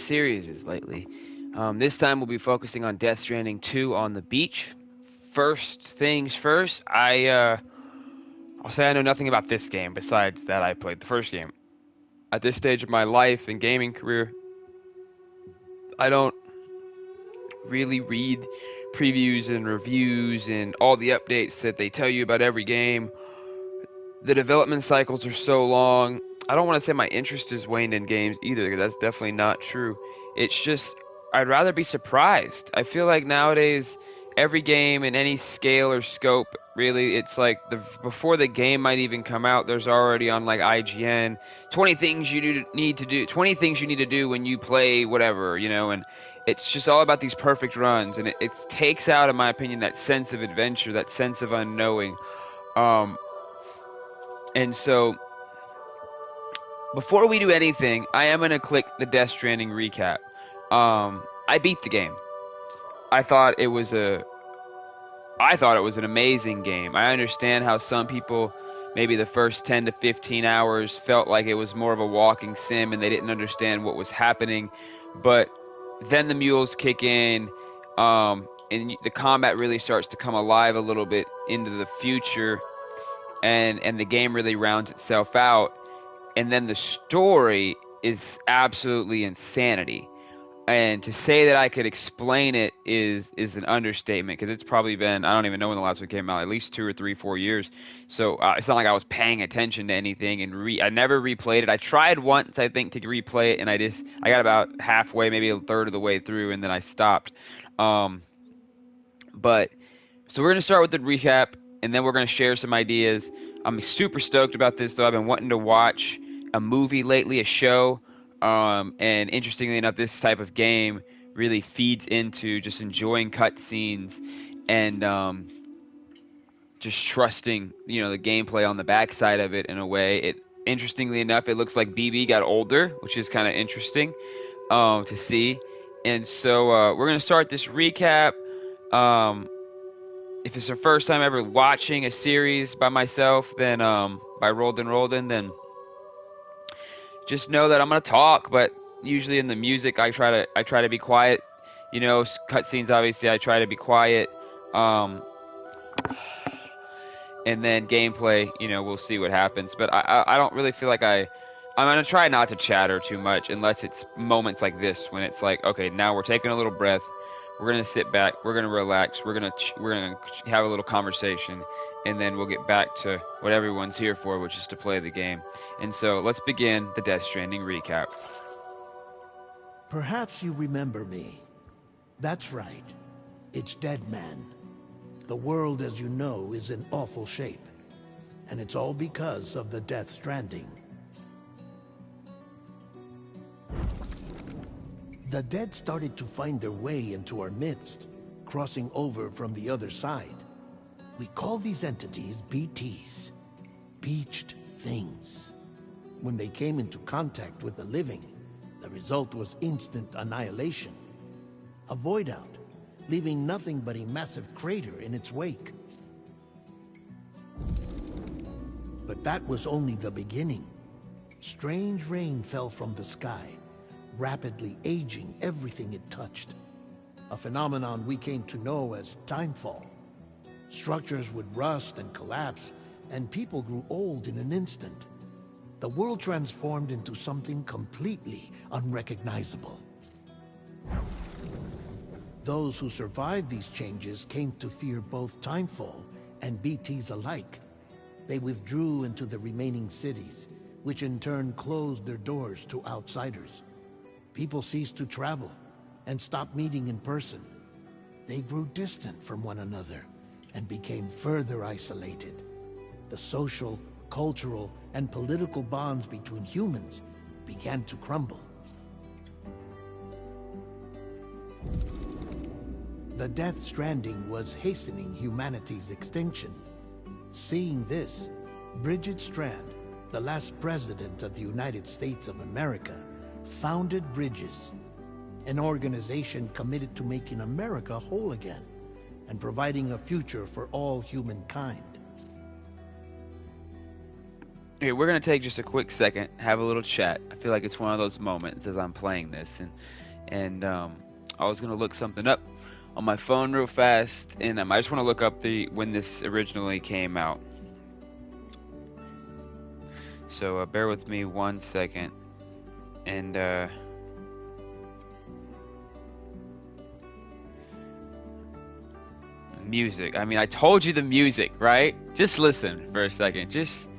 series lately. This time we'll be focusing on Death Stranding 2 on the beach. First things first, I'll say I know nothing about this game besides that I played the first game. At this stage of my life and gaming career, I don't really read previews and reviews and all the updates that they tell you about every game. The development cycles are so long. I don't want to say my interest is waned in games either, because that's definitely not true. It's just I'd rather be surprised. I feel like nowadays every game in any scale or scope, really, it's like before the game might even come out, there's already on like IGN 20 things need to do, 20 things you need to do when you play whatever, and it's just all about these perfect runs, and it takes out, in my opinion, that sense of adventure, that sense of unknowing. And so before we do anything, I am going to click the Death Stranding recap. I beat the game. I thought it was an amazing game. I understand how some people, maybe the first 10 to 15 hours, felt like it was more of a walking sim and they didn't understand what was happening. But then the mules kick in, and the combat really starts to come alive a little bit into the future, and the game really rounds itself out. And then the story is absolutely insanity. And to say that I could explain it is an understatement, because it's probably been, I don't even know when the last one came out, at least 2 or 3, 4 years. So it's not like I was paying attention to anything, and I never replayed it. I tried once, I think, to replay it, and I got about halfway, maybe a third of the way through, and then I stopped. But so we're going to start with the recap, and then we're going to share some ideas. I'm super stoked about this, though. I've been wanting to watch a movie lately, a show. And interestingly enough, this type of game really feeds into just enjoying cutscenes and just trusting, the gameplay on the backside of it in a way. Interestingly enough, it looks like BB got older, which is kind of interesting to see. And so we're going to start this recap. If it's the first time ever watching a series by myself, then by Rolden, then just know that I'm gonna talk, but usually in the music I try to be quiet. Cutscenes, obviously I try to be quiet. And then gameplay, we'll see what happens. But I don't really feel like I'm gonna try not to chatter too much unless it's moments like this, when it's like, okay, now we're taking a little breath, we're gonna sit back, we're gonna relax, we're gonna have a little conversation, and then we'll get back to what everyone's here for, which is to play the game. And so let's begin the Death Stranding recap. Perhaps you remember me. That's right. It's Dead Man. The world, as you know, is in awful shape. And it's all because of the Death Stranding. The dead started to find their way into our midst, crossing over from the other side. We call these entities BTs, Beached Things. When they came into contact with the living, the result was instant annihilation. A void out, leaving nothing but a massive crater in its wake. But that was only the beginning. Strange rain fell from the sky, rapidly aging everything it touched. A phenomenon we came to know as timefall. Structures would rust and collapse, and people grew old in an instant. The world transformed into something completely unrecognizable. Those who survived these changes came to fear both timefall and BTs alike. They withdrew into the remaining cities, which in turn closed their doors to outsiders. People ceased to travel and stopped meeting in person. They grew distant from one another and became further isolated. The social, cultural, and political bonds between humans began to crumble. The Death Stranding was hastening humanity's extinction. Seeing this, Bridget Strand, the last president of the United States of America, founded Bridges, an organization committed to making America whole again and providing a future for all humankind. Okay, we're gonna take just a quick second, have a little chat. I feel like it's one of those moments as I'm playing this, and I was gonna look something up on my phone real fast, and I just want to look up the when this originally came out. So bear with me 1 second, and music. I mean, I told you the music, right? Just listen for a second. Just.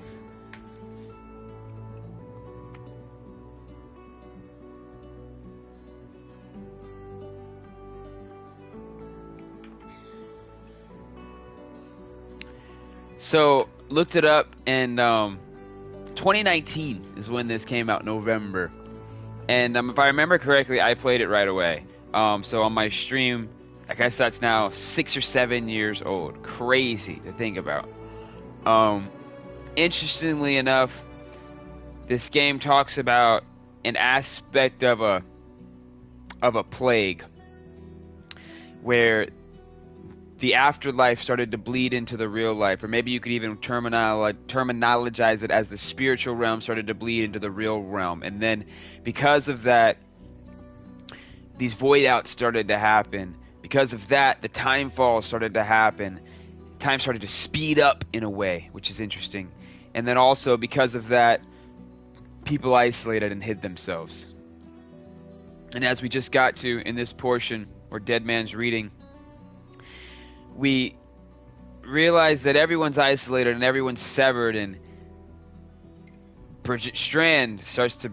So looked it up, and 2019 is when this came out, November. And if I remember correctly, I played it right away. So on my stream, I guess that's now 6 or 7 years old. Crazy to think about. Interestingly enough, this game talks about an aspect of a plague where the afterlife started to bleed into the real life, or maybe you could even terminologize it as the spiritual realm started to bleed into the real realm. And then because of that, these void outs started to happen. Because of that, the time fall started to happen. Time started to speed up in a way, which is interesting. And then also because of that, people isolated and hid themselves. And as we just got to in this portion where Dead Man's reading, we realize that everyone's isolated and everyone's severed, and Bridget Strand starts to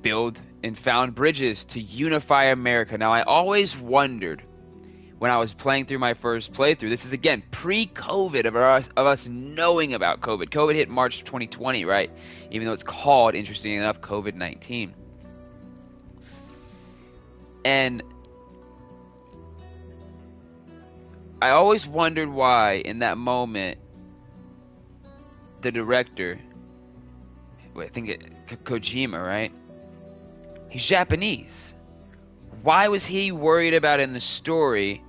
build and found bridges to unify America. Now, I always wondered when I was playing through my first playthrough, this is again pre-COVID of us knowing about COVID. COVID hit March of 2020, right? Even though it's called, interestingly enough, COVID-19. And I always wondered why, in that moment, the director, I think Kojima, right? He's Japanese. Why was he worried about in the story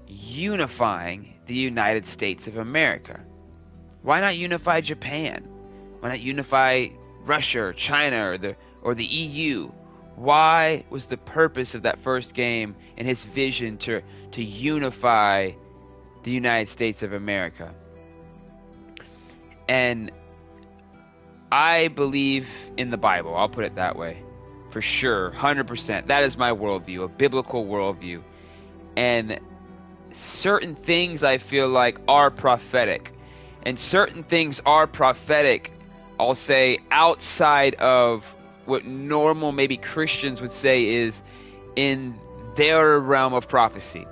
unifying the United States of America? Why not unify Japan? Why not unify Russia or China or the EU? Why was the purpose of that first game and his vision to unify the United States of America? And I believe in the Bible. I'll put it that way. For sure. 100%. That is my worldview. A biblical worldview. And certain things I feel like are prophetic. And certain things are prophetic, I'll say, outside of what normal maybe Christians would say is in their realm of prophecy.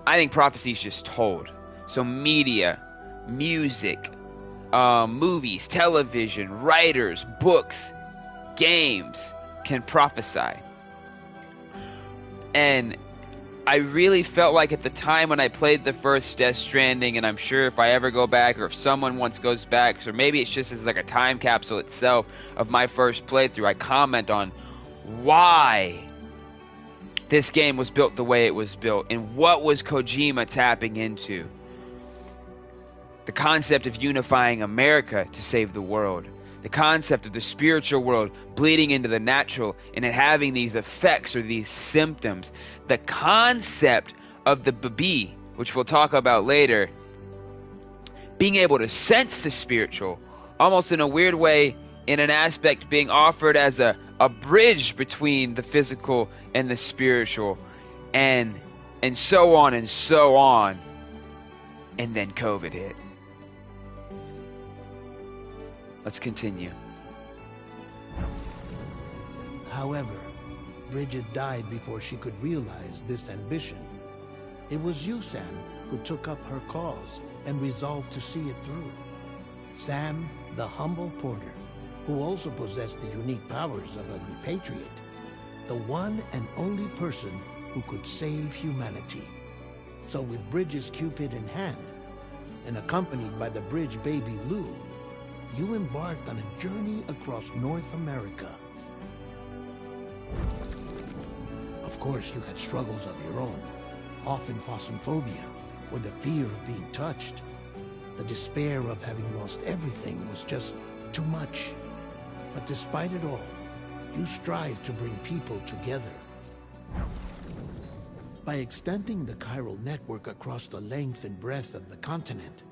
I think prophecy is just told. So media, music, movies, television, writers, books, games can prophesy. And I really felt like at the time when I played the first Death Stranding, and I'm sure if I ever go back, or if someone once goes back, or maybe it's just as like a time capsule itself of my first playthrough, I comment on why this game was built the way it was built, and what was Kojima tapping into. The concept of unifying America to save the world. The concept of the spiritual world bleeding into the natural and it having these effects or these symptoms. The concept of the babi, which we'll talk about later, being able to sense the spiritual, almost in a weird way, in an aspect being offered as a bridge between the physical and the spiritual, and so on and so on. And then COVID hit. Let's continue. However, Bridget died before she could realize this ambition. It was you, Sam, who took up her cause and resolved to see it through. Sam, the humble porter, who also possessed the unique powers of a repatriate. The one and only person who could save humanity. So with Bridget's Cupid in hand, and accompanied by the bridge baby Lou, you embarked on a journey across North America. Of course, you had struggles of your own, often phosmophobia, or the fear of being touched. The despair of having lost everything was just too much. But despite it all, you strive to bring people together. By extending the chiral network across the length and breadth of the continent,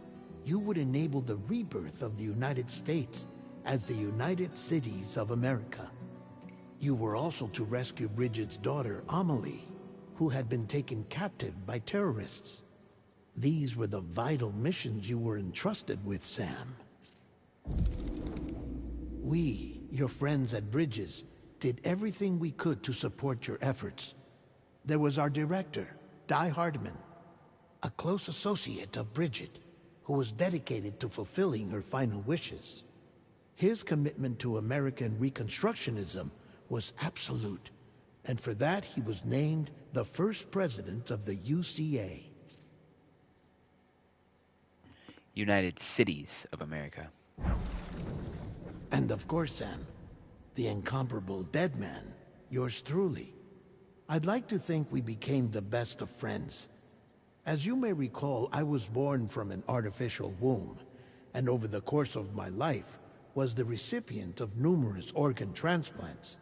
you would enable the rebirth of the United States as the United Cities of America. You were also to rescue Bridget's daughter, Amelie, who had been taken captive by terrorists. These were the vital missions you were entrusted with, Sam. We, your friends at Bridges, did everything we could to support your efforts. There was our director, Di Hardman, a close associate of Bridget, who was dedicated to fulfilling her final wishes. His commitment to American Reconstructionism was absolute, and for that he was named the first president of the UCA. United Cities of America. And of course, Sam, the incomparable Dead Man, yours truly. I'd like to think we became the best of friends. As you may recall, I was born from an artificial womb, and over the course of my life was the recipient of numerous organ transplants.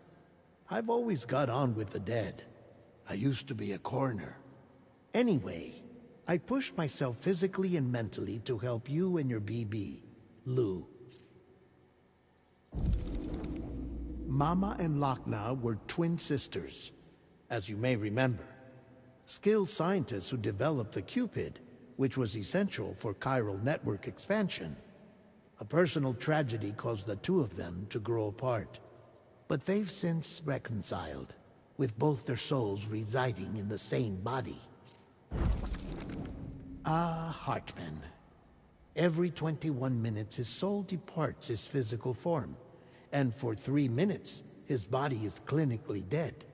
I've always got on with the dead. I used to be a coroner. Anyway, I pushed myself physically and mentally to help you and your BB, Lou. Mama and Lochna were twin sisters, as you may remember. Skilled scientists who developed the Cupid, which was essential for chiral network expansion. A personal tragedy caused the two of them to grow apart. But they've since reconciled, with both their souls residing in the same body. Ah, Hartman. Every 21 minutes his soul departs his physical form, and for 3 minutes his body is clinically dead.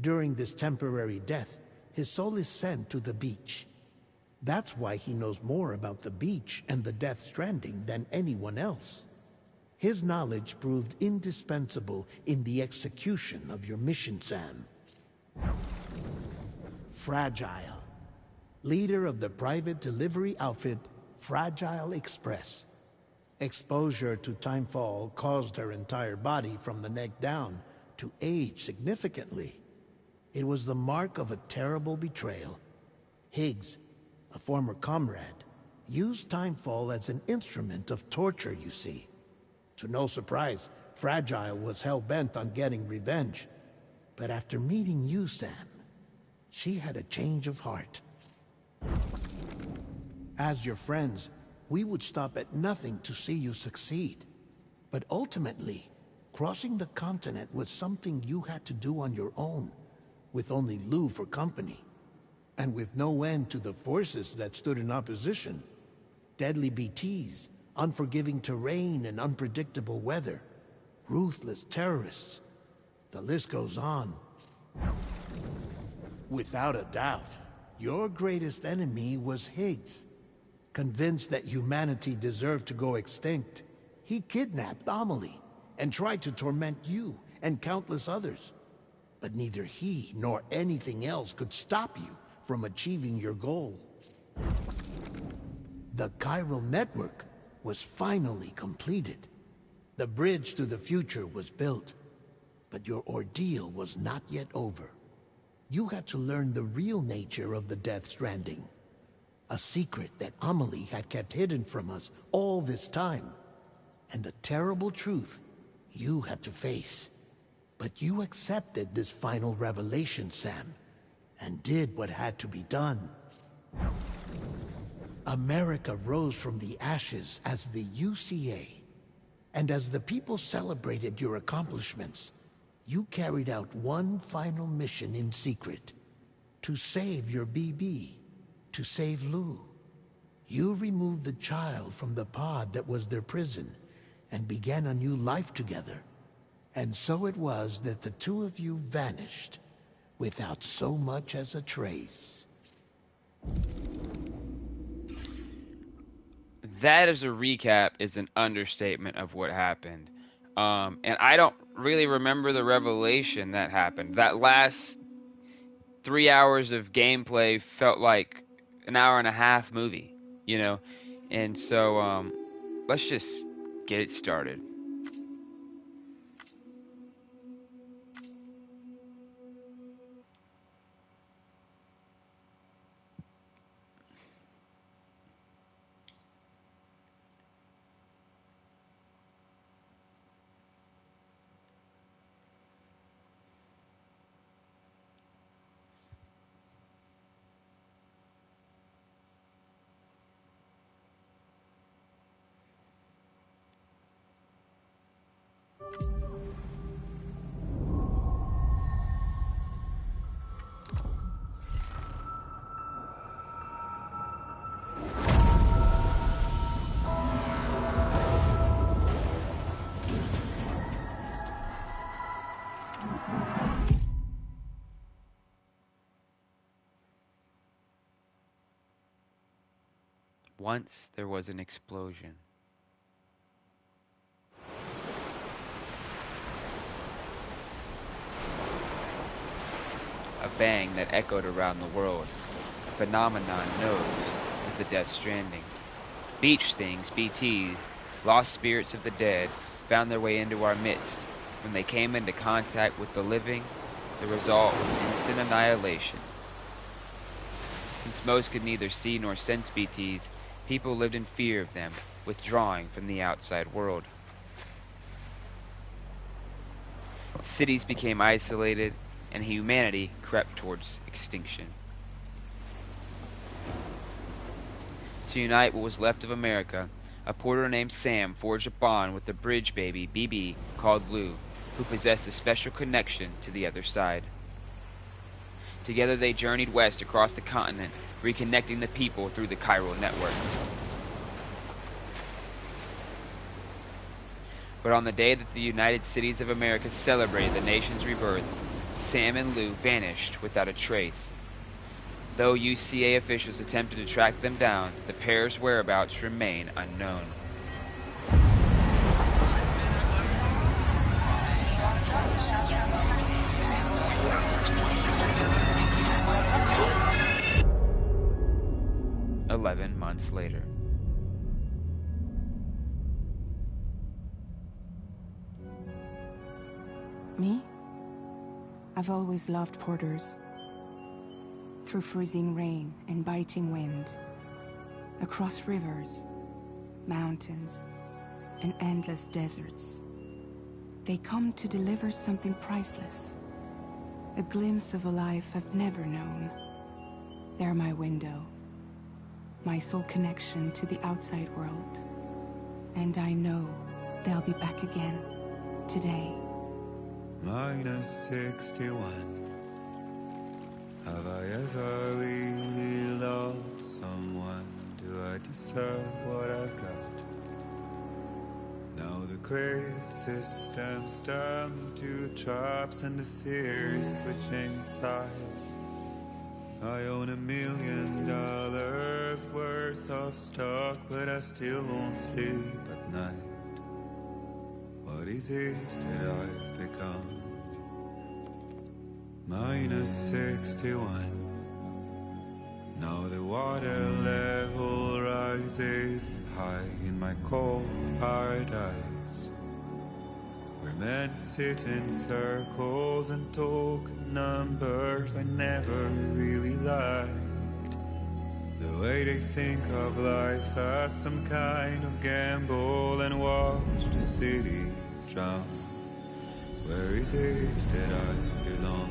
During this temporary death, his soul is sent to the beach. That's why he knows more about the beach and the Death Stranding than anyone else. His knowledge proved indispensable in the execution of your mission, Sam. Fragile, leader of the private delivery outfit Fragile Express. Exposure to timefall caused her entire body from the neck down to age significantly. It was the mark of a terrible betrayal. Higgs, a former comrade, used timefall as an instrument of torture, you see. To no surprise, Fragile was hell-bent on getting revenge. But after meeting you, Sam, she had a change of heart. As your friends, we would stop at nothing to see you succeed. But ultimately, crossing the continent was something you had to do on your own, with only Lou for company, and with no end to the forces that stood in opposition. Deadly BTs, unforgiving terrain and unpredictable weather, ruthless terrorists. The list goes on. Without a doubt, your greatest enemy was Higgs. Convinced that humanity deserved to go extinct, he kidnapped Amelie and tried to torment you and countless others. But neither he nor anything else could stop you from achieving your goal. The chiral network was finally completed. The bridge to the future was built, but your ordeal was not yet over. You had to learn the real nature of the Death Stranding, a secret that Amelie had kept hidden from us all this time, and a terrible truth you had to face. But you accepted this final revelation, Sam, and did what had to be done. America rose from the ashes as the UCA, and as the people celebrated your accomplishments, you carried out one final mission in secret, to save your BB, to save Lou. You removed the child from the pod that was their prison, and began a new life together. And so it was that the two of you vanished, without so much as a trace. That as a recap is an understatement of what happened. And I don't really remember the revelation that happened. That last 3 hours of gameplay felt like an hour and a half movie, you know? And so, let's just get it started. Once there was an explosion. A bang that echoed around the world. A phenomenon known as the Death Stranding. Beach things, BTs, lost spirits of the dead, found their way into our midst. When they came into contact with the living, the result was instant annihilation. Since most could neither see nor sense BTs, people lived in fear of them, withdrawing from the outside world. Cities became isolated, and humanity crept towards extinction. To unite what was left of America, a porter named Sam forged a bond with the bridge baby BB called Lou, who possessed a special connection to the other side. Together they journeyed west across the continent, reconnecting the people through the chiral network. But on the day that the United Cities of America celebrated the nation's rebirth, Sam and Lou vanished without a trace. Though UCA officials attempted to track them down, the pair's whereabouts remain unknown. Months later. Me? I've always loved porters. Through freezing rain and biting wind, across rivers, mountains, and endless deserts, they come to deliver something priceless. A glimpse of a life I've never known. They're my window, my sole connection to the outside world. And I know they'll be back again, today. -61. Have I ever really loved someone? Do I deserve what I've got? Now the great systems turn into traps and the fear is switching sides. I own $1 million worth of stock, but I still won't sleep at night. What is it that I've become? -61. Now the water level rises high in my cold paradise, where men sit in circles and talk numbers I never really liked. The way they think of life as some kind of gamble and watch the city drown. Where is it that I belong?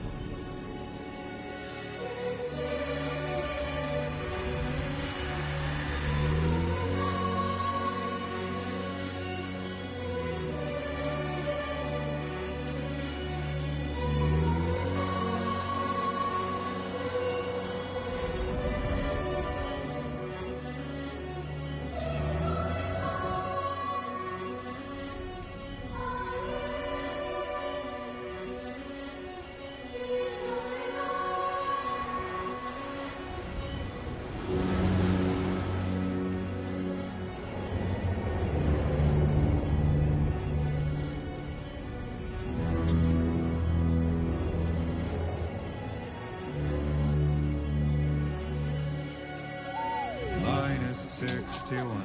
51.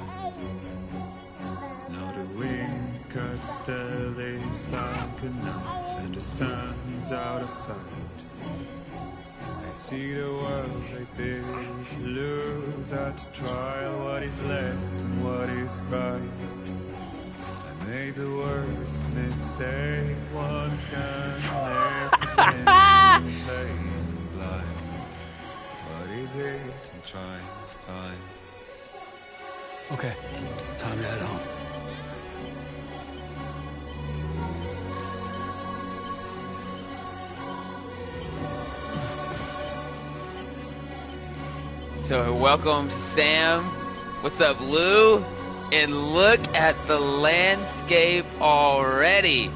Now the wind cuts the leaves like a knife, and the sun's out of sight. I see the world they build to lose at the trial, what is left and what is right. I made the worst mistake one can make, pretending playing blind. What is it I'm trying to find? Okay, time to head home. So welcome to Sam. What's up, Lou? And look at the landscape already.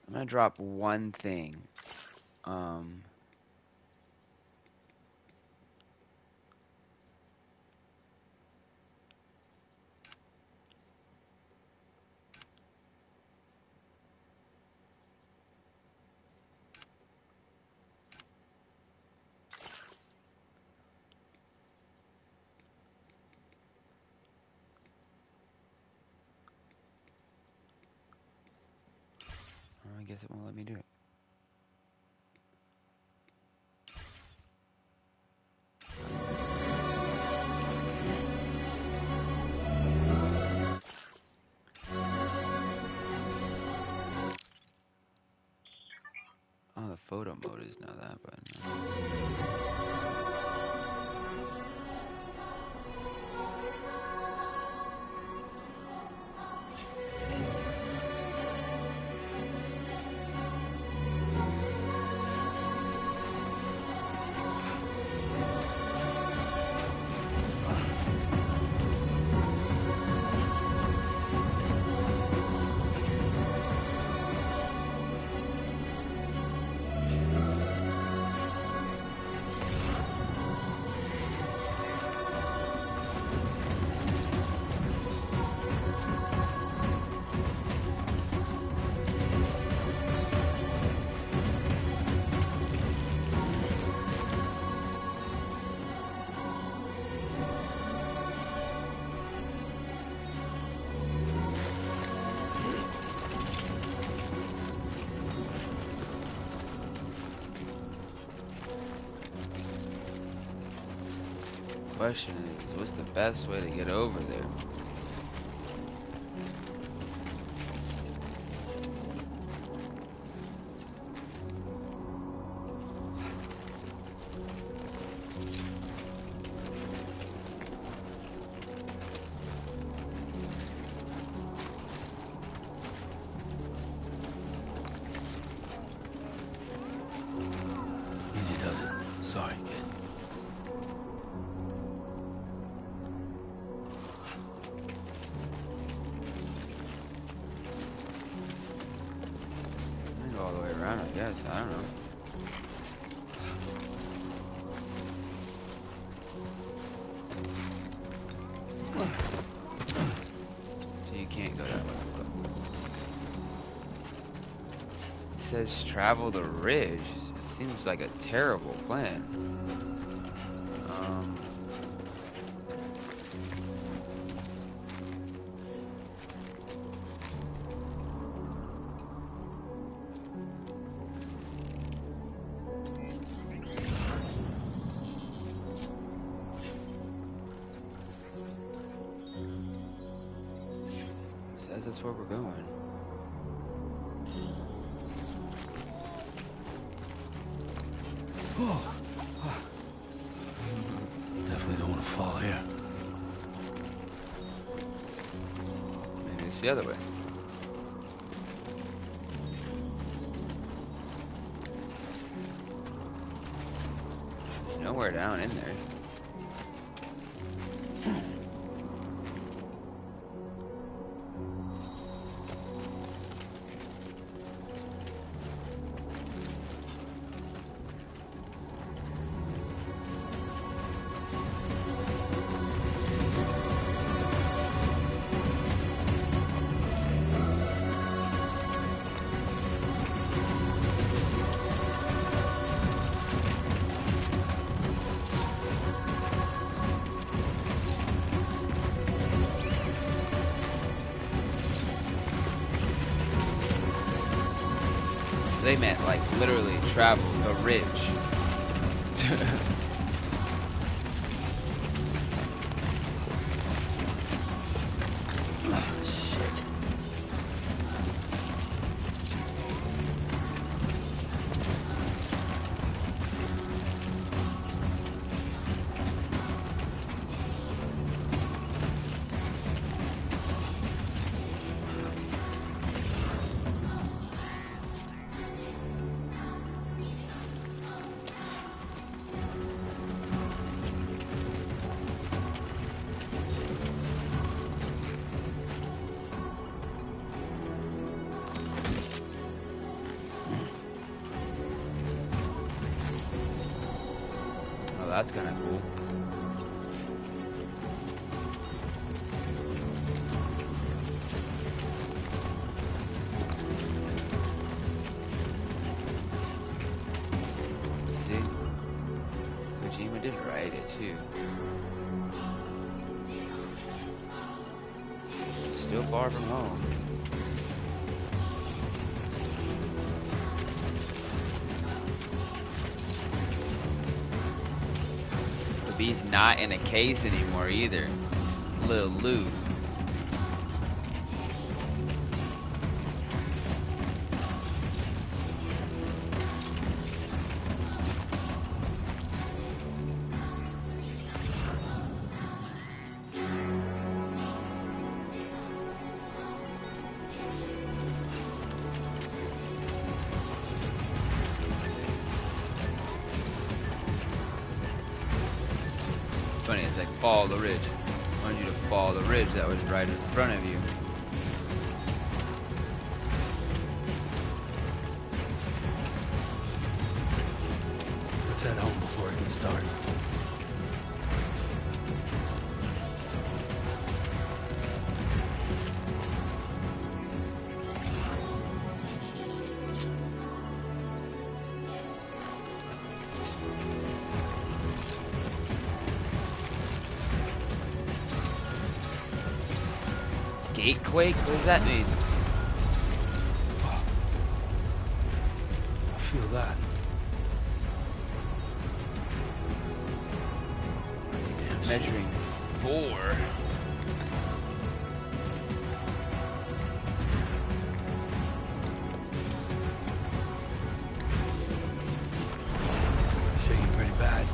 I'm gonna drop one thing. I guess it won't let me do it. Oh, the photo mode is now that button. Question is, what's the best way to get over there? Easy does it. Sorry, kid. I can go all the way around, I guess. I don't know. So you can't go that way. It says travel the ridge. It seems like a terrible plan. Says that's where we're going. Definitely don't want to fall here. Maybe it's the other way. There's nowhere down in there. they meant like literally travel a ridge. Shit. Oh, that's kind of cool. See? Kojima did write it too. Still far from home. But he's not in a case anymore either. Little Lou. Funny, it's like follow the ridge. I wanted you to follow the ridge that was right in front of you. Let's head home before it gets dark. Gatequake? What does that mean? I feel that. Damn shit. Measuring 4. Shaking pretty bad.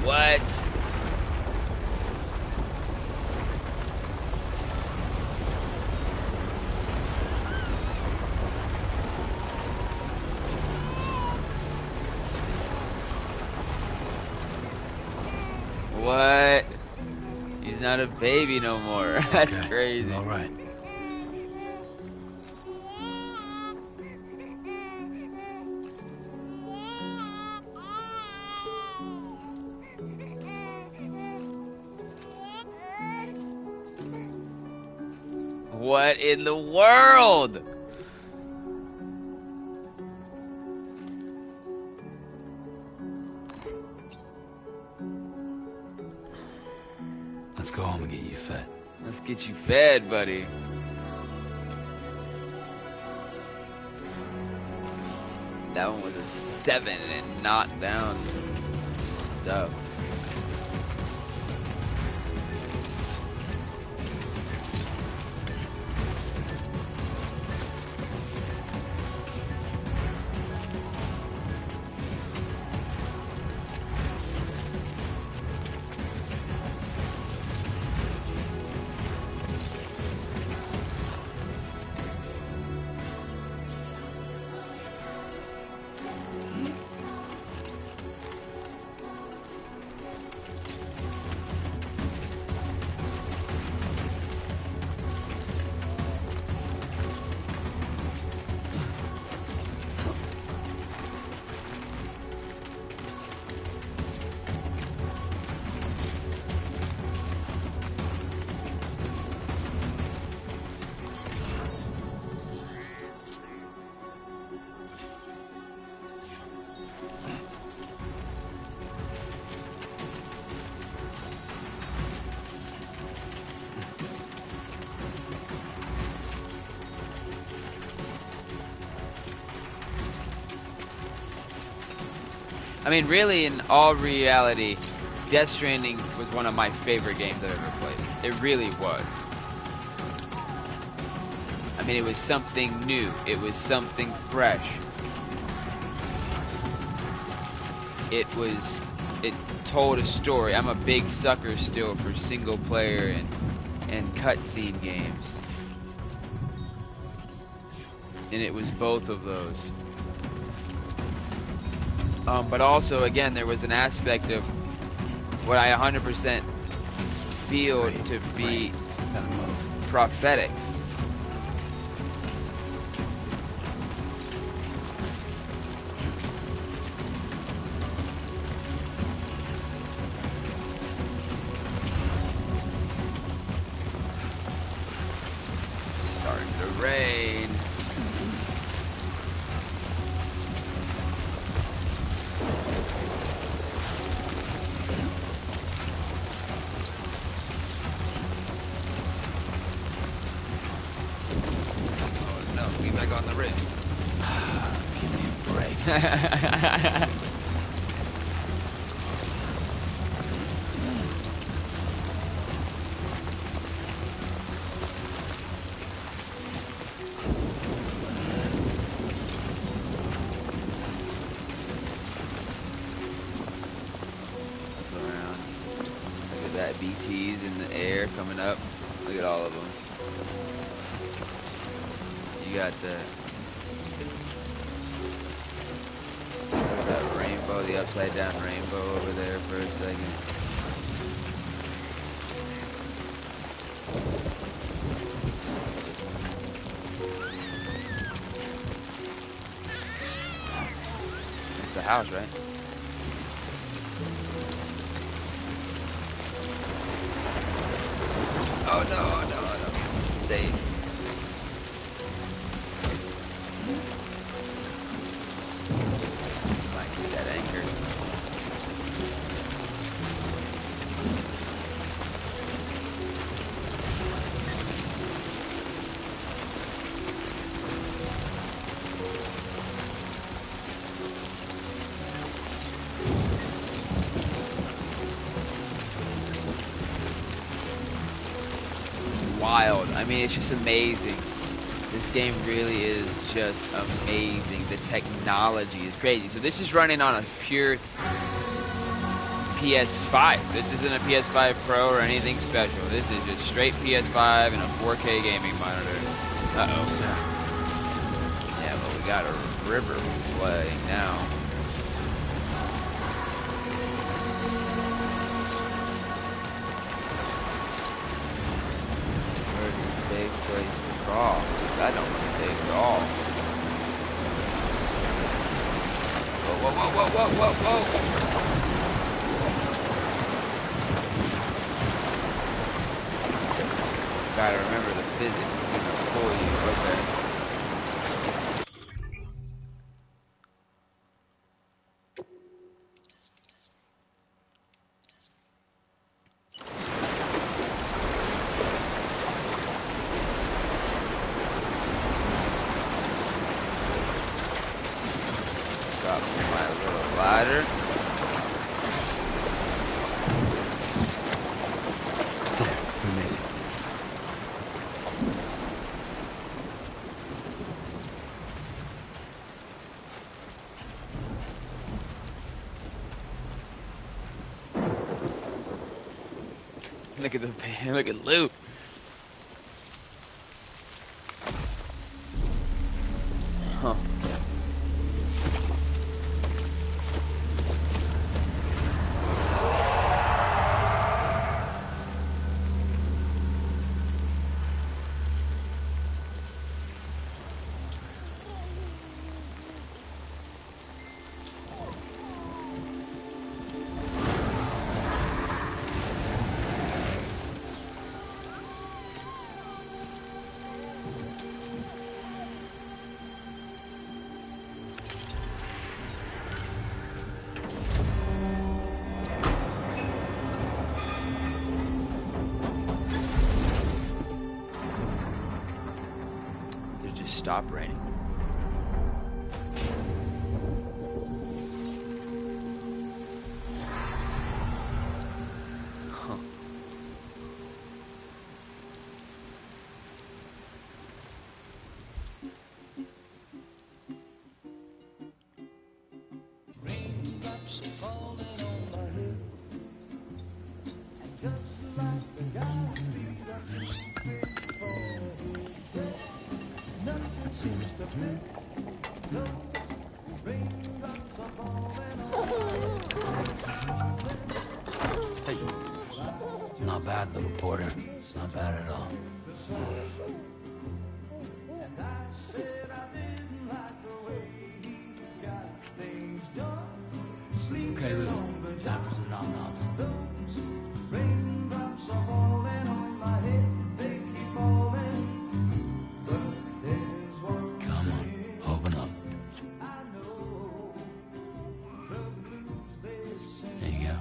What? What? He's not a baby no more. That's Okay, crazy. All right. What in the world? Let's go home and get you fed. Let's get you fed, buddy. That one was a 7 and it knocked down some stuff. I mean, really, in all reality, Death Stranding was one of my favorite games I've ever played. It really was. I mean, it was something new. It was something fresh. It told a story. I'm a big sucker still for single player and cutscene games. And it was both of those. But also, again, there was an aspect of what I 100% feel to be prophetic. Starting to rain. Back on the ridge. Give me a break. Look around. Look at that. BT's in the air coming up. Look at all of them. You got that rainbow, the upside down rainbow over there for a second. It's the house, right? Oh no, oh no, oh no. Stay. Might get that anchor. Wild. I mean, it's just amazing. This game really is just amazing. The technology is crazy. So this is running on a pure PS5. This isn't a PS5 Pro or anything special. This is just straight PS5 and a 4K gaming monitor. Uh-oh. Yeah, well, we got a river playing now. Safe place to crawl. I don't want to save at all. Whoa, whoa, whoa, whoa, whoa, whoa, whoa! Gotta remember the physics. It's gonna pull you. Okay. Drop my little ladder. There, we made it. Look at the look at loot. Huh. Stop raining. Hey. Not bad, little porter. Not bad at all. Okay, Lou. Time for some nom-noms. Come on, open up. There you go.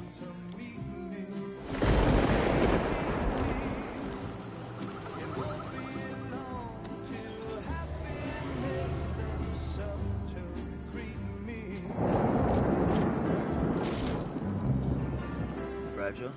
Fragile.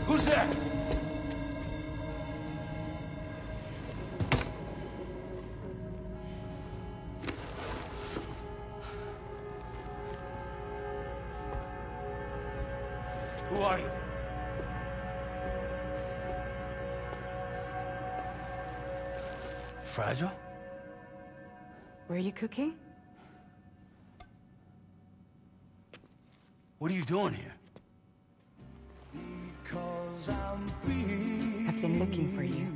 Who's there? Who are you? Fragile? Were you cooking? What are you doing here? I've been looking for you.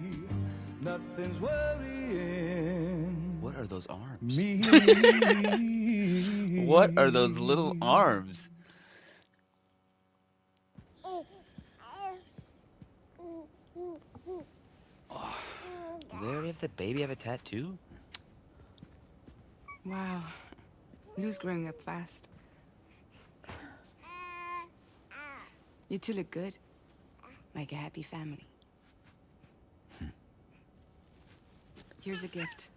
Nothing's worrying What are those arms? me. What are those little arms? Did they already have the baby have a tattoo? Wow. Lou's growing up fast. You two look good. Like a happy family. Here's a gift.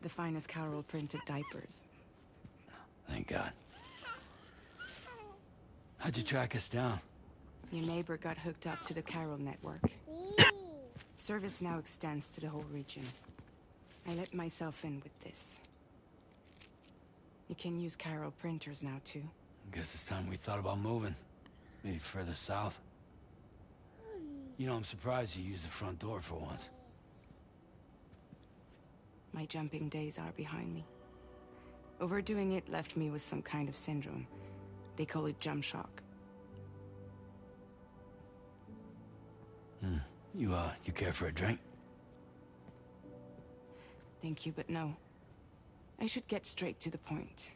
The finest Carol printed diapers. Thank God. How'd you track us down? Your neighbor got hooked up to the Carol network. Service now extends to the whole region. I let myself in with this. You can use Carol printers now too. Guess it's time we thought about moving. Maybe further south. You know, I'm surprised you used the front door for once. My jumping days are behind me. Overdoing it left me with some kind of syndrome. They call it jump shock. You care for a drink? Thank you, but no. I should get straight to the point.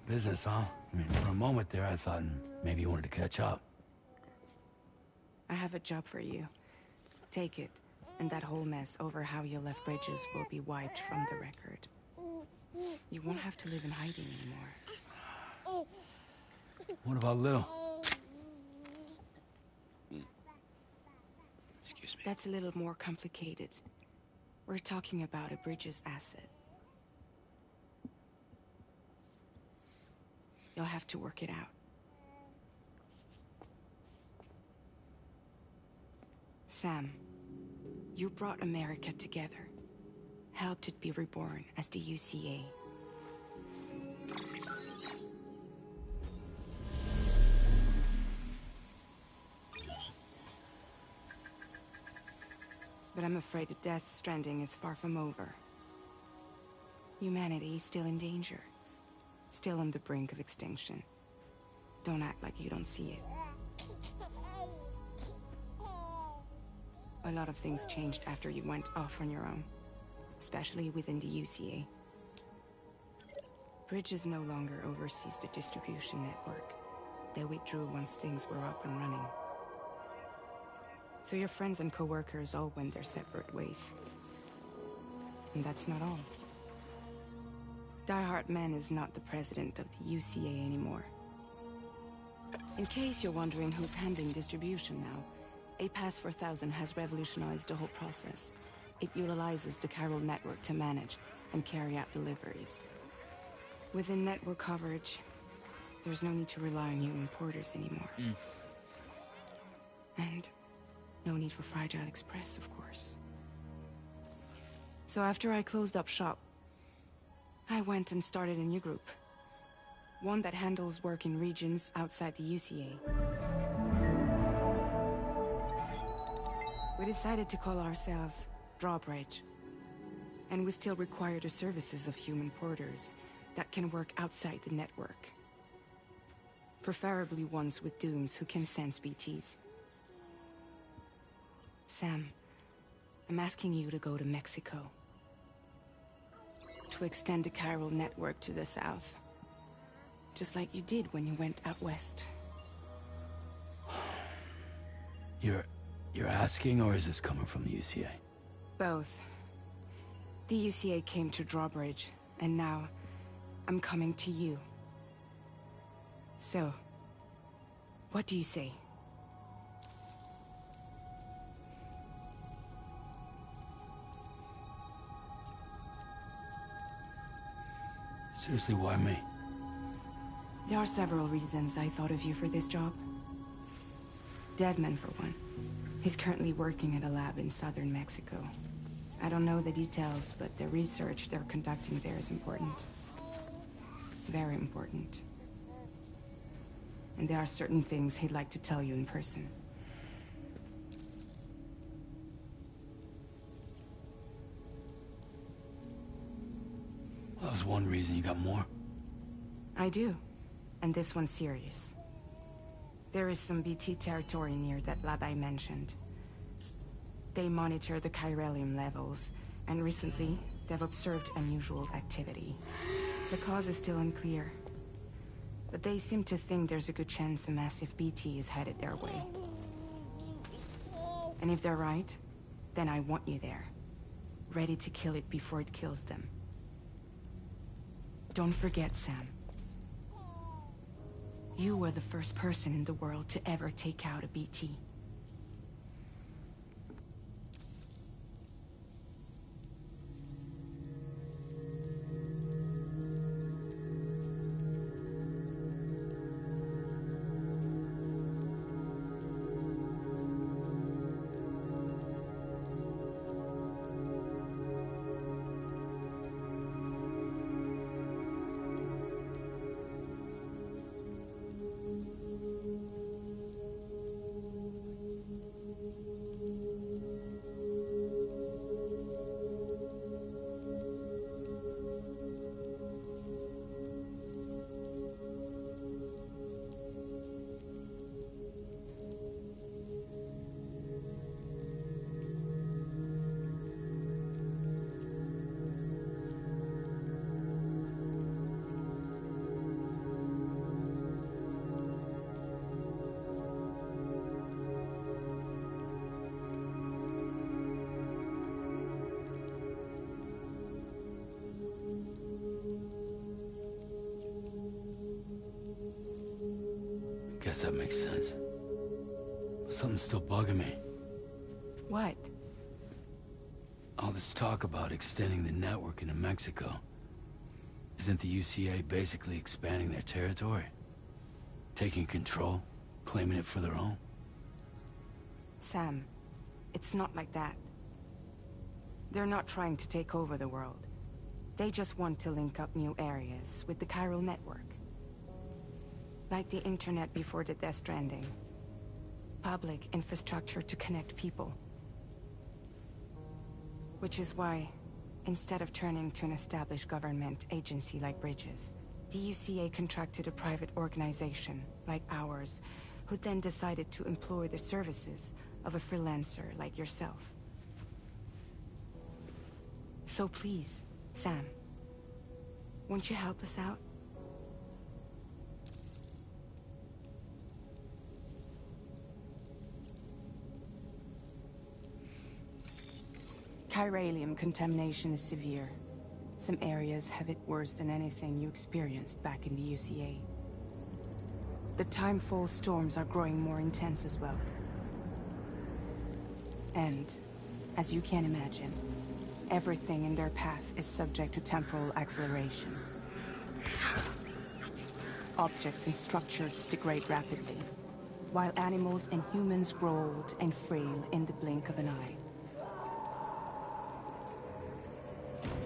Business, huh? I mean, for a moment there, I thought maybe you wanted to catch up. I have a job for you. Take it, and that whole mess over how you left Bridges will be wiped from the record. You won't have to live in hiding anymore. What about Lil? Excuse me. That's a little more complicated. We're talking about a Bridges asset. You'll have to work it out. Sam, you brought America together. Helped it be reborn as the UCA. But I'm afraid that Death Stranding is far from over. Humanity is still in danger. Still on the brink of extinction. Don't act like you don't see it. A lot of things changed after you went off on your own. Especially within the UCA. Bridges no longer oversees the distribution network. They withdrew once things were up and running. So your friends and co-workers all went their separate ways. And that's not all. Die Hard Man is not the president of the UCA anymore. In case you're wondering who's handling distribution now, A Pass 4000 has revolutionized the whole process. It utilizes the chiral network to manage and carry out deliveries. Within network coverage, there's no need to rely on human porters anymore. And no need for Fragile Express, of course. So after I closed up shop, I went and started a new group. One that handles work in regions outside the UCA. We decided to call ourselves Drawbridge. And we still require the services of human porters that can work outside the network. Preferably ones with dooms who can sense BTs. Sam, I'm asking you to go to Mexico. To extend the chiral network to the south. Just like you did when you went out west. You're asking, or is this coming from the UCA? Both. The UCA came to Drawbridge, and now I'm coming to you. So, what do you say? Seriously, why me? There are several reasons I thought of you for this job. Deadman, for one. He's currently working at a lab in southern Mexico. I don't know the details, but the research they're conducting there is important. Very important. And there are certain things he'd like to tell you in person. That was one reason. You got more? I do. And this one's serious. There is some BT territory near that lab I mentioned. They monitor the chiralium levels, and recently, they've observed unusual activity. The cause is still unclear. But they seem to think there's a good chance a massive BT is headed their way. And if they're right, then I want you there. Ready to kill it before it kills them. Don't forget, Sam. You were the first person in the world to ever take out a BT. Guess that makes sense. But something's still bugging me. What? All this talk about extending the network into Mexico. Isn't the UCA basically expanding their territory? Taking control? Claiming it for their own? Sam, it's not like that. They're not trying to take over the world. They just want to link up new areas with the chiral network. Like the internet before the Death Stranding. Public infrastructure to connect people. Which is why, instead of turning to an established government agency like Bridges, the UCA contracted a private organization, like ours, who then decided to employ the services of a freelancer like yourself. So please, Sam, won't you help us out? Chiralium contamination is severe. Some areas have it worse than anything you experienced back in the UCA. The timefall storms are growing more intense as well. And, as you can imagine, everything in their path is subject to temporal acceleration. Objects and structures degrade rapidly, while animals and humans grow old and frail in the blink of an eye.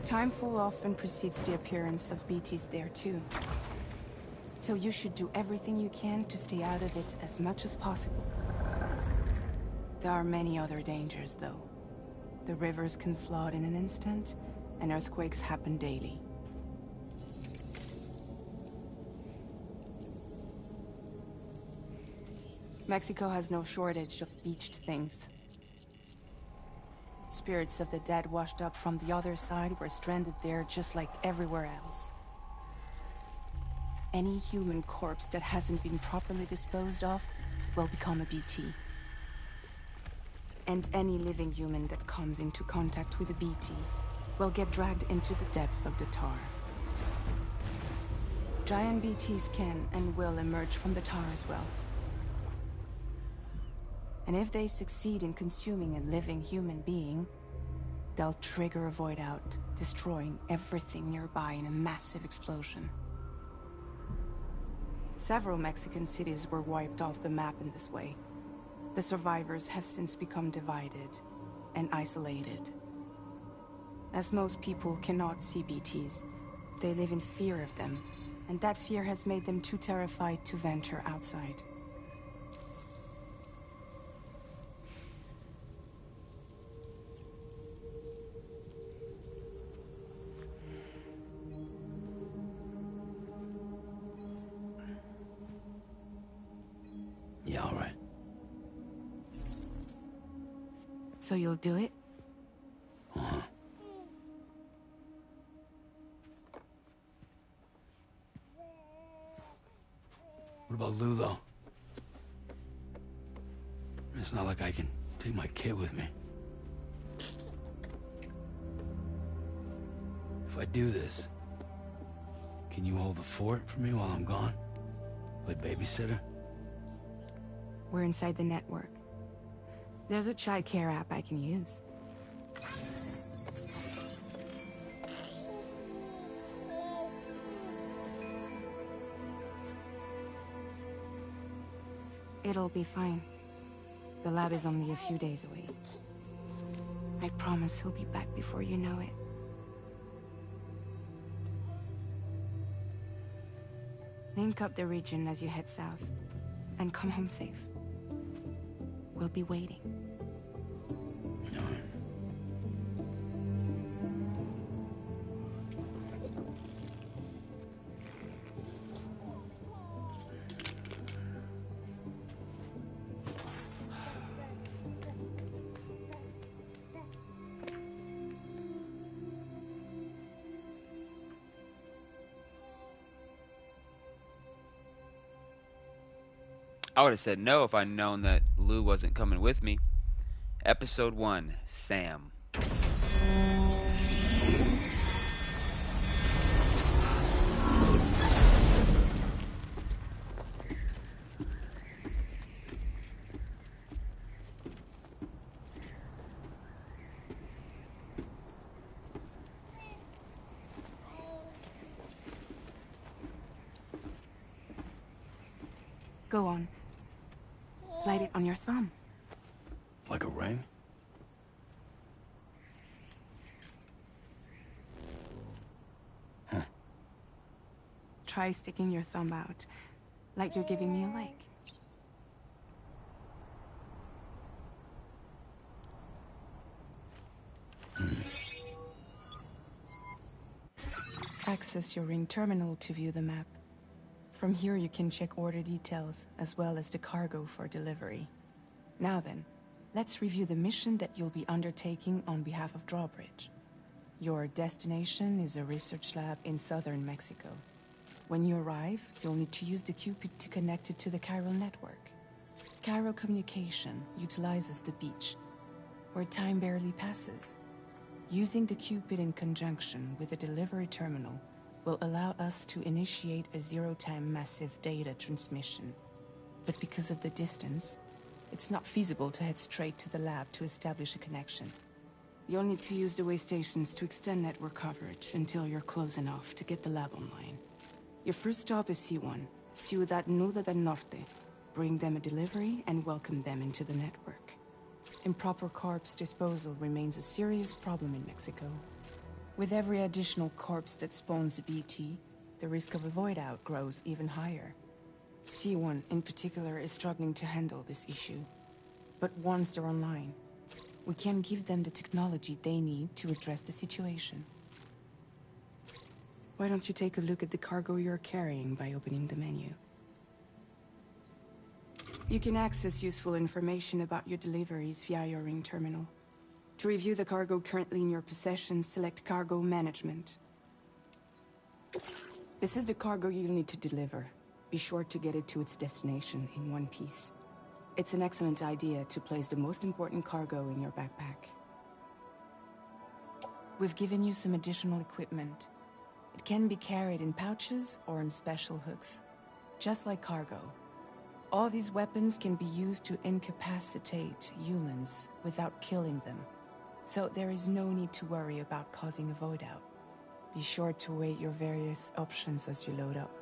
Timefall often precedes the appearance of BTs there too. So you should do everything you can to stay out of it as much as possible. There are many other dangers, though. The rivers can flood in an instant, and earthquakes happen daily. Mexico has no shortage of beached things. Spirits of the dead washed up from the other side were stranded there just like everywhere else. Any human corpse that hasn't been properly disposed of will become a BT. And any living human that comes into contact with a BT will get dragged into the depths of the tar. Giant BTs can and will emerge from the tar as well. And if they succeed in consuming a living human being, they'll trigger a void out, destroying everything nearby in a massive explosion. Several Mexican cities were wiped off the map in this way. The survivors have since become divided and isolated. As most people cannot see BTs, they live in fear of them, and that fear has made them too terrified to venture outside. Yeah, all right. So you'll do it? Uh-huh. What about Lou, though? It's not like I can take my kid with me. If I do this, can you hold the fort for me while I'm gone? Play babysitter? We're inside the network. There's a child care app I can use. It'll be fine. The lab is only a few days away. I promise he'll be back before you know it. Link up the region as you head south, and come home safe. We'll be waiting. All right. I would have said no if I'd known that Lou wasn't coming with me. Episode 1, Sam. Go on. Slide it on your thumb. Like a ring? Huh. Try sticking your thumb out, like you're giving me a like. Access your ring terminal to view the map. From here you can check order details, as well as the cargo for delivery. Now then, let's review the mission that you'll be undertaking on behalf of Drawbridge. Your destination is a research lab in southern Mexico. When you arrive, you'll need to use the Cupid to connect it to the chiral network. Chiral communication utilizes the beach, where time barely passes. Using the Cupid in conjunction with the delivery terminal will allow us to initiate a zero-time massive data transmission. But because of the distance, it's not feasible to head straight to the lab to establish a connection. You'll need to use the way stations to extend network coverage until you're close enough to get the lab online. Your first stop is C1, Ciudad Nuda del Norte. Bring them a delivery and welcome them into the network. Improper corpse disposal remains a serious problem in Mexico. With every additional corpse that spawns a BT, the risk of a void out grows even higher. C1 in particular is struggling to handle this issue. But once they're online, we can give them the technology they need to address the situation. Why don't you take a look at the cargo you're carrying by opening the menu? You can access useful information about your deliveries via your ring terminal. To review the cargo currently in your possession, select Cargo Management. This is the cargo you'll need to deliver. Be sure to get it to its destination in one piece. It's an excellent idea to place the most important cargo in your backpack. We've given you some additional equipment. It can be carried in pouches or in special hooks, just like cargo. All these weapons can be used to incapacitate humans without killing them, so there is no need to worry about causing a void out. Be sure to weigh your various options as you load up.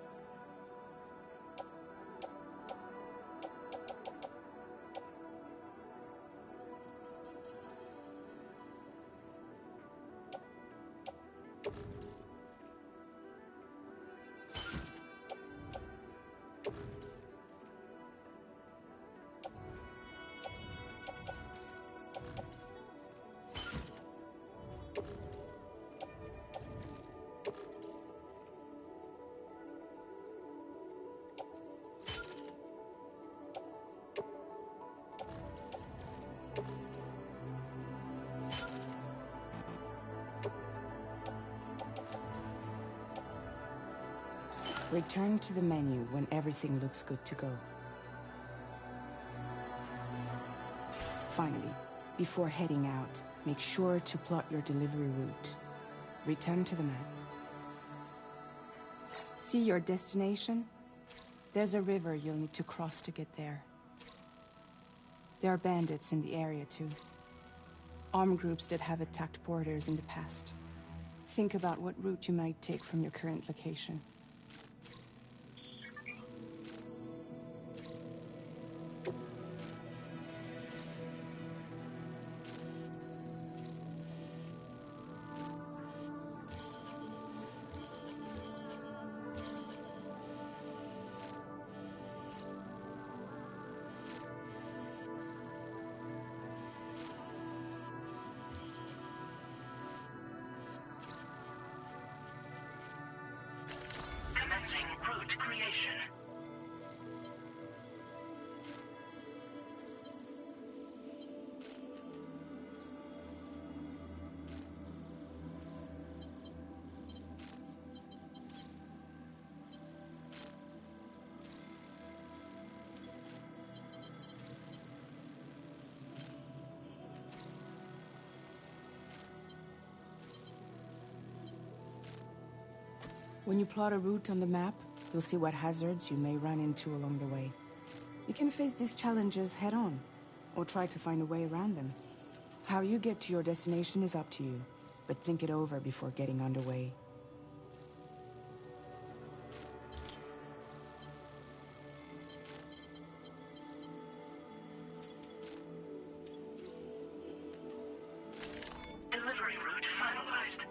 Return to the menu when everything looks good to go. Finally, before heading out, make sure to plot your delivery route. Return to the map. See your destination? There's a river you'll need to cross to get there. There are bandits in the area too. Armed groups that have attacked porters in the past. Think about what route you might take from your current location. Commencing route creation. When you plot a route on the map, you'll see what hazards you may run into along the way. You can face these challenges head-on, or try to find a way around them. How you get to your destination is up to you, but think it over before getting underway. Delivery route finalized.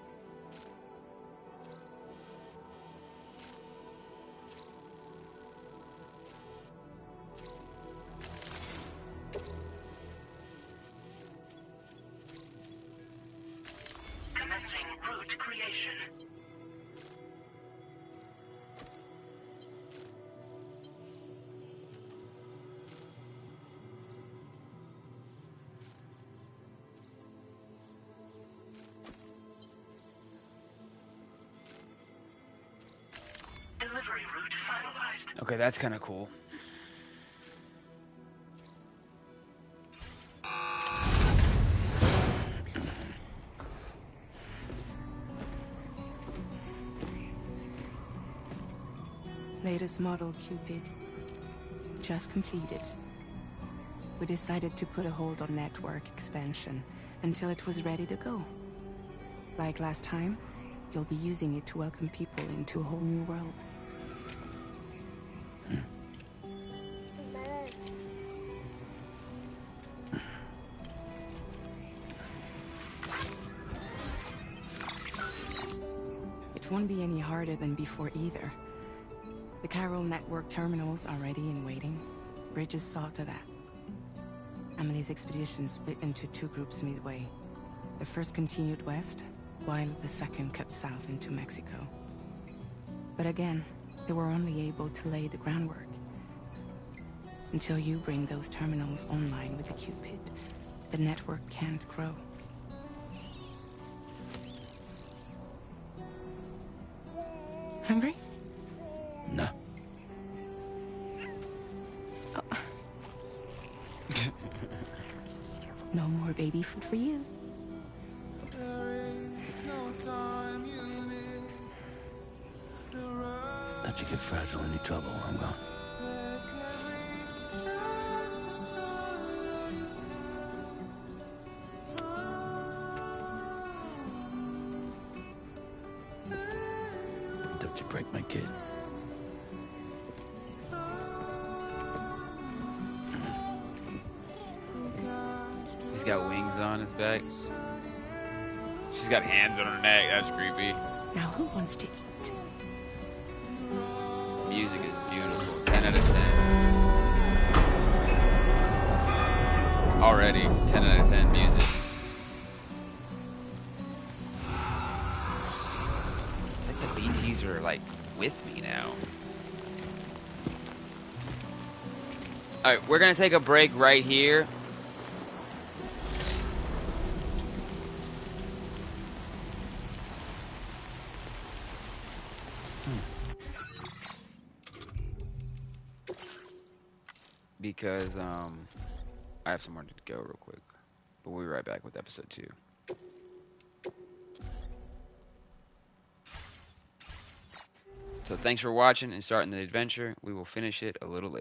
Commencing route creation. Okay, that's kind of cool. Latest model Cupid. Just completed. We decided to put a hold on network expansion until it was ready to go. Like last time, you'll be using it to welcome people into a whole new world. It won't be any harder than before either. The Chiral network terminals are ready and waiting. Bridges saw to that. Emily's expedition split into two groups midway. The first continued west, while the second cut south into Mexico. But again, they were only able to lay the groundwork. Until you bring those terminals online with the Cupid, the network can't grow. Hungry? No. Oh. No more baby food for you. Don't you get fragile any trouble while I'm gone. Don't you break my kid. He's got wings on his back. She's got hands on her neck. That's creepy. Now who wants to eat? Music is beautiful. 10 out of 10. Already, 10 out of 10 music. It's like the BTs are like with me now. Alright, we're gonna take a break right here. Because I have somewhere to go real quick. But we'll be right back with episode 2. So thanks for watching and starting the adventure. We will finish it a little later.